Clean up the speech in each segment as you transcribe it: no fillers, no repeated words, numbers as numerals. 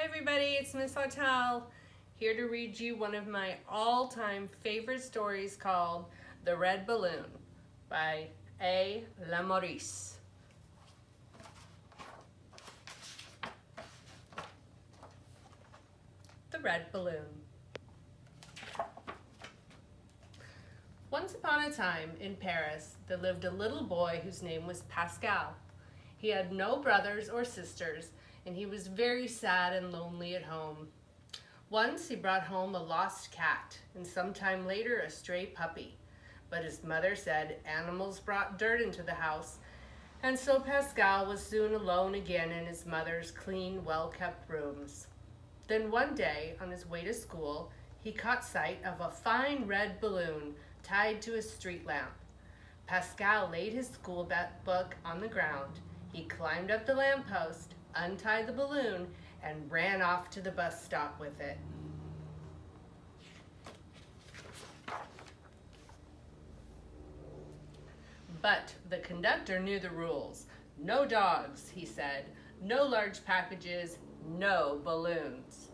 Hi everybody, it's Ms Sawtelle, here to read you one of my all-time favorite stories called The Red Balloon by A. Maurice. The Red Balloon. Once upon a time in Paris, there lived a little boy whose name was Pascal. He had no brothers or sisters, and he was very sad and lonely at home. Once he brought home a lost cat, and sometime later a stray puppy. But his mother said animals brought dirt into the house, and so Pascal was soon alone again in his mother's clean, well-kept rooms. Then one day, on his way to school, he caught sight of a fine red balloon tied to a street lamp. Pascal laid his school book on the ground. He climbed up the lamppost, untied the balloon, and ran off to the bus stop with it. But the conductor knew the rules. No dogs, he said. No large packages, no balloons.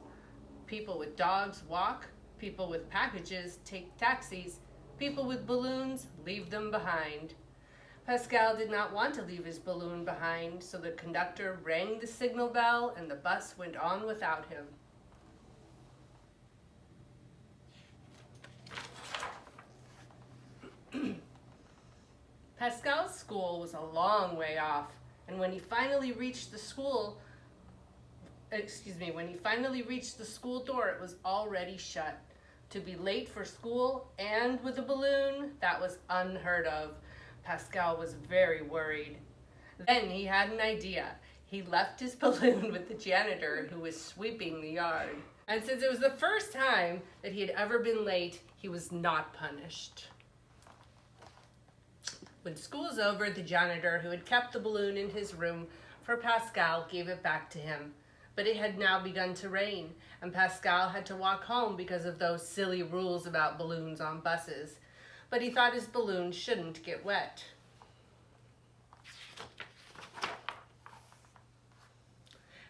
People with dogs walk. People with packages take taxis. People with balloons leave them behind. Pascal did not want to leave his balloon behind, so the conductor rang the signal bell and the bus went on without him. Pascal's school was a long way off, and when he finally reached the school door, it was already shut. To be late for school and with a balloon, that was unheard of. Pascal was very worried. Then he had an idea. He left his balloon with the janitor who was sweeping the yard. And since it was the first time that he had ever been late, he was not punished. When school was over, the janitor who had kept the balloon in his room for Pascal gave it back to him. But it had now begun to rain, and Pascal had to walk home because of those silly rules about balloons on buses. But he thought his balloon shouldn't get wet.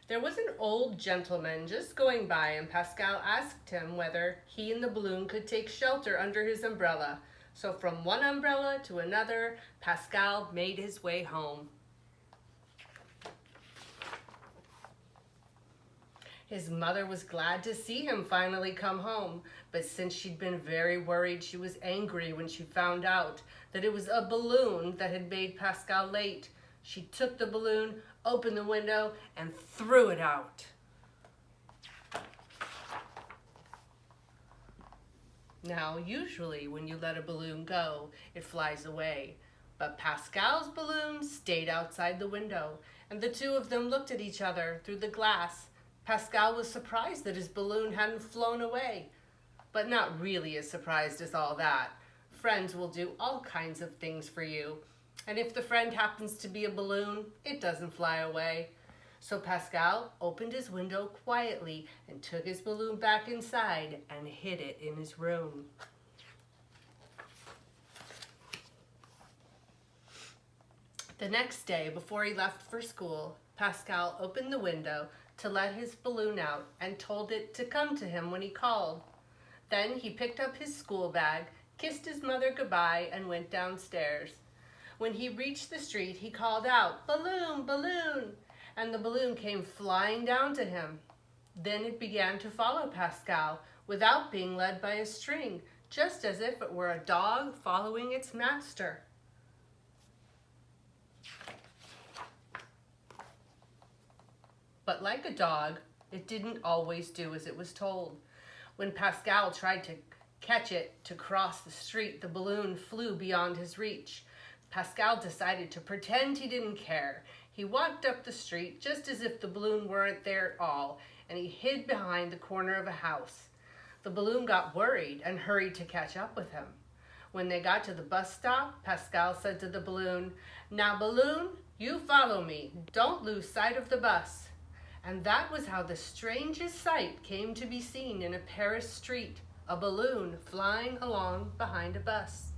There was an old gentleman just going by, and Pascal asked him whether he and the balloon could take shelter under his umbrella. So from one umbrella to another, Pascal made his way home. His mother was glad to see him finally come home, but since she'd been very worried, she was angry when she found out that it was a balloon that had made Pascal late. She took the balloon, opened the window, and threw it out. Now, usually when you let a balloon go, it flies away. But Pascal's balloon stayed outside the window, and the two of them looked at each other through the glass. Pascal was surprised that his balloon hadn't flown away, but not really as surprised as all that. Friends will do all kinds of things for you, and if the friend happens to be a balloon, it doesn't fly away. So Pascal opened his window quietly and took his balloon back inside and hid it in his room. The next day, before he left for school, Pascal opened the window to let his balloon out and told it to come to him when he called. Then he picked up his school bag, kissed his mother goodbye, and went downstairs. When he reached the street, he called out, "Balloon, balloon!" and the balloon came flying down to him. Then it began to follow Pascal without being led by a string, just as if it were a dog following its master. But like a dog, it didn't always do as it was told. When Pascal tried to catch it to cross the street, the balloon flew beyond his reach. Pascal decided to pretend he didn't care. He walked up the street just as if the balloon weren't there at all, and he hid behind the corner of a house. The balloon got worried and hurried to catch up with him. When they got to the bus stop, Pascal said to the balloon, "Now, balloon, you follow me. Don't lose sight of the bus." And that was how the strangest sight came to be seen in a Paris street, a balloon flying along behind a bus.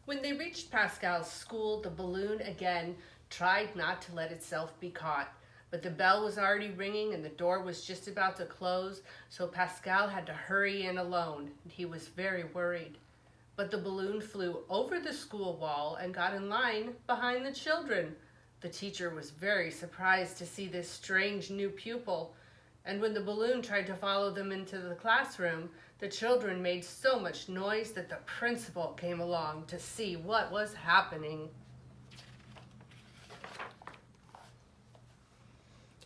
When they reached Pascal's school, the balloon again tried not to let itself be caught. But the bell was already ringing and the door was just about to close, so Pascal had to hurry in alone. He was very worried. But the balloon flew over the school wall and got in line behind the children. The teacher was very surprised to see this strange new pupil. And when the balloon tried to follow them into the classroom, the children made so much noise that the principal came along to see what was happening.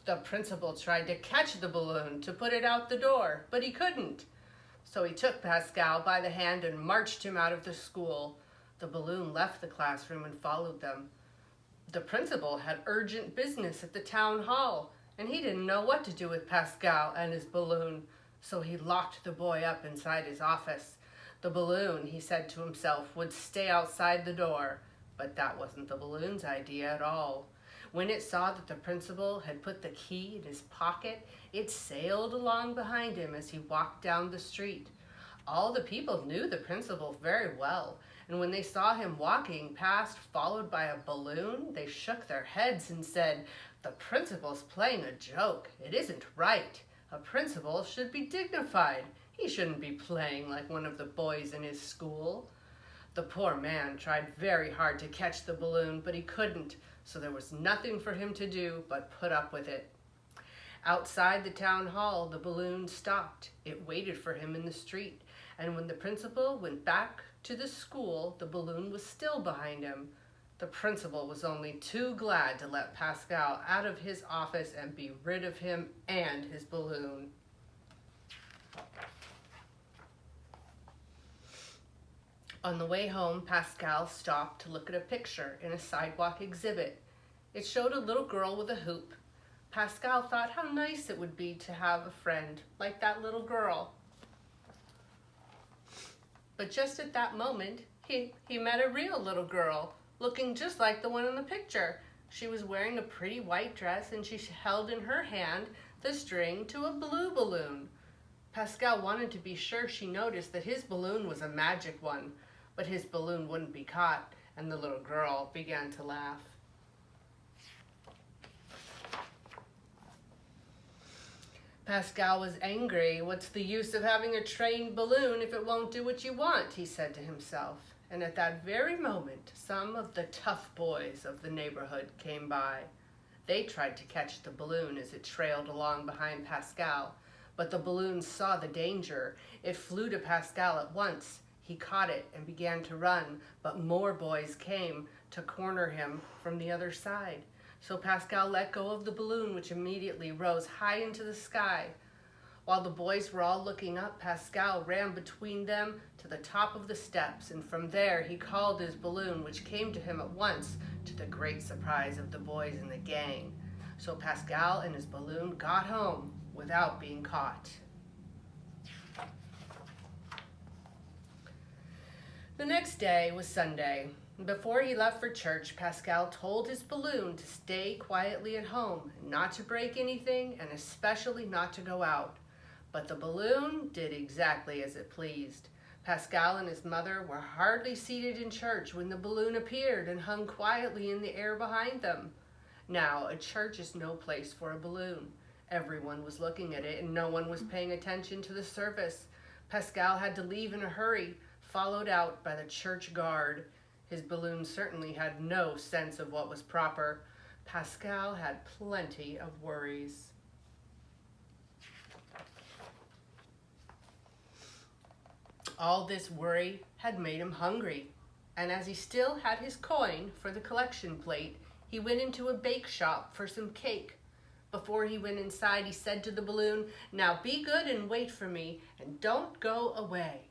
The principal tried to catch the balloon to put it out the door, but he couldn't. So he took Pascal by the hand and marched him out of the school. The balloon left the classroom and followed them. The principal had urgent business at the town hall, and he didn't know what to do with Pascal and his balloon, so he locked the boy up inside his office. The balloon, he said to himself, would stay outside the door, but that wasn't the balloon's idea at all. When it saw that the principal had put the key in his pocket, it sailed along behind him as he walked down the street. All the people knew the principal very well, and when they saw him walking past, followed by a balloon, they shook their heads and said, "The principal's playing a joke. It isn't right. A principal should be dignified. He shouldn't be playing like one of the boys in his school." The poor man tried very hard to catch the balloon, but he couldn't, so there was nothing for him to do but put up with it. Outside the town hall, the balloon stopped. It waited for him in the street, and when the principal went back to the school, the balloon was still behind him. The principal was only too glad to let Pascal out of his office and be rid of him and his balloon. On the way home, Pascal stopped to look at a picture in a sidewalk exhibit. It showed a little girl with a hoop. Pascal thought how nice it would be to have a friend like that little girl. But just at that moment, he met a real little girl, looking just like the one in the picture. She was wearing a pretty white dress, and she held in her hand the string to a blue balloon. Pascal wanted to be sure she noticed that his balloon was a magic one, but his balloon wouldn't be caught, and the little girl began to laugh. Pascal was angry. "What's the use of having a trained balloon if it won't do what you want?" he said to himself. And at that very moment, some of the tough boys of the neighborhood came by. They tried to catch the balloon as it trailed along behind Pascal, but the balloon saw the danger. It flew to Pascal at once. He caught it and began to run, but more boys came to corner him from the other side. So Pascal let go of the balloon, which immediately rose high into the sky. While the boys were all looking up, Pascal ran between them to the top of the steps, and from there he called his balloon, which came to him at once, to the great surprise of the boys in the gang. So Pascal and his balloon got home without being caught. The next day was Sunday. Before he left for church, Pascal told his balloon to stay quietly at home, not to break anything, and especially not to go out. But the balloon did exactly as it pleased. Pascal and his mother were hardly seated in church when the balloon appeared and hung quietly in the air behind them. Now, a church is no place for a balloon. Everyone was looking at it, and no one was paying attention to the service. Pascal had to leave in a hurry, followed out by the church guard. His balloon certainly had no sense of what was proper. Pascal had plenty of worries. All this worry had made him hungry, and as he still had his coin for the collection plate, he went into a bake shop for some cake. Before he went inside, he said to the balloon, "Now be good and wait for me, and don't go away."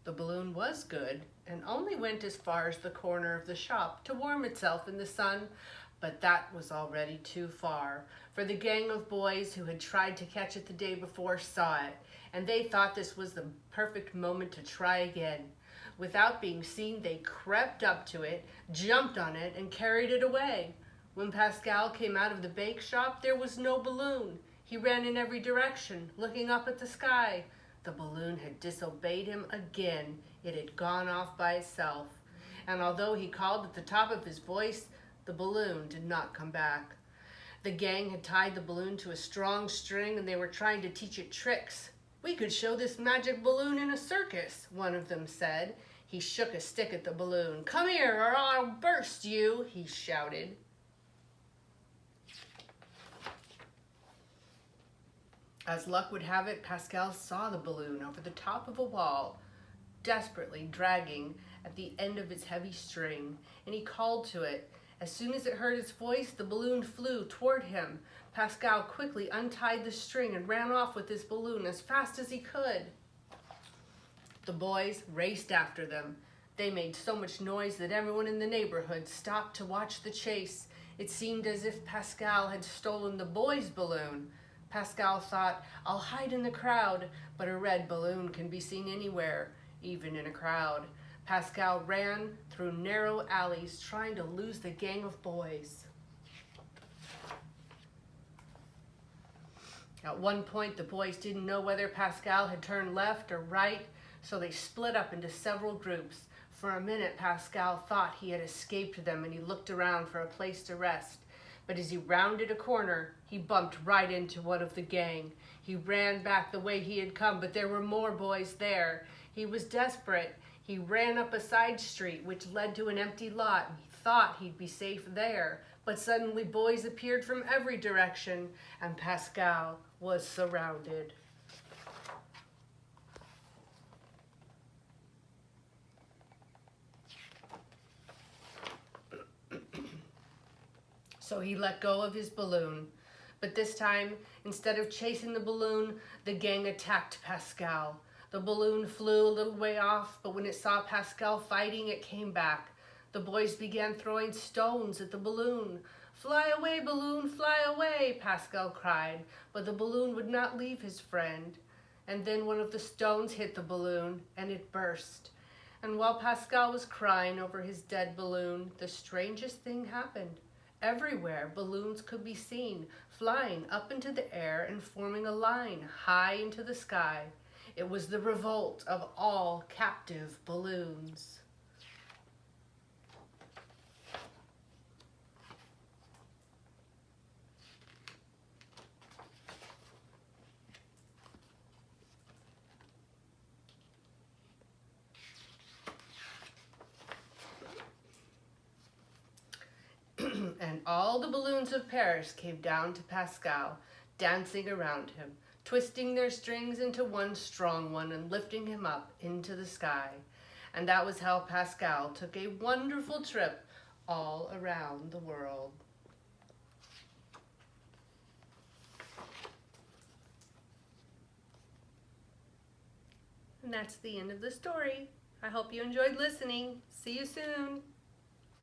The balloon was good and only went as far as the corner of the shop to warm itself in the sun, but that was already too far, for the gang of boys who had tried to catch it the day before saw it, and they thought this was the perfect moment to try again. Without being seen, they crept up to it, jumped on it, and carried it away. When Pascal came out of the bake shop, there was no balloon. He ran in every direction, looking up at the sky. The balloon had disobeyed him again. it had gone off by itself. And although he called at the top of his voice, the balloon did not come back. The gang had tied the balloon to a strong string and they were trying to teach it tricks. "We could show this magic balloon in a circus," one of them said. He shook a stick at the balloon. "Come here or I'll burst you," he shouted. As luck would have it, Pascal saw the balloon over the top of a wall, desperately dragging at the end of its heavy string, and he called to it. As soon as it heard his voice, the balloon flew toward him. Pascal quickly untied the string and ran off with his balloon as fast as he could. The boys raced after them. They made so much noise that everyone in the neighborhood stopped to watch the chase. It seemed as if Pascal had stolen the boys' balloon. Pascal thought, "I'll hide in the crowd," but a red balloon can be seen anywhere, even in a crowd. Pascal ran through narrow alleys trying to lose the gang of boys. At one point, the boys didn't know whether Pascal had turned left or right, so they split up into several groups. For a minute, Pascal thought he had escaped them and he looked around for a place to rest. But as he rounded a corner, he bumped right into one of the gang. He ran back the way he had come, but there were more boys there. He was desperate. He ran up a side street which led to an empty lot. He thought he'd be safe there, but suddenly boys appeared from every direction, and Pascal was surrounded. So he let go of his balloon. But this time, instead of chasing the balloon, the gang attacked Pascal. The balloon flew a little way off, but when it saw Pascal fighting, it came back. The boys began throwing stones at the balloon. "Fly away, balloon, fly away," Pascal cried, but the balloon would not leave his friend. And then one of the stones hit the balloon, and it burst. And while Pascal was crying over his dead balloon, the strangest thing happened. Everywhere, balloons could be seen, flying up into the air and forming a line high into the sky. It was the revolt of all captive balloons. And all the balloons of Paris came down to Pascal, dancing around him, twisting their strings into one strong one and lifting him up into the sky. And that was how Pascal took a wonderful trip all around the world. And that's the end of the story. I hope you enjoyed listening. See you soon.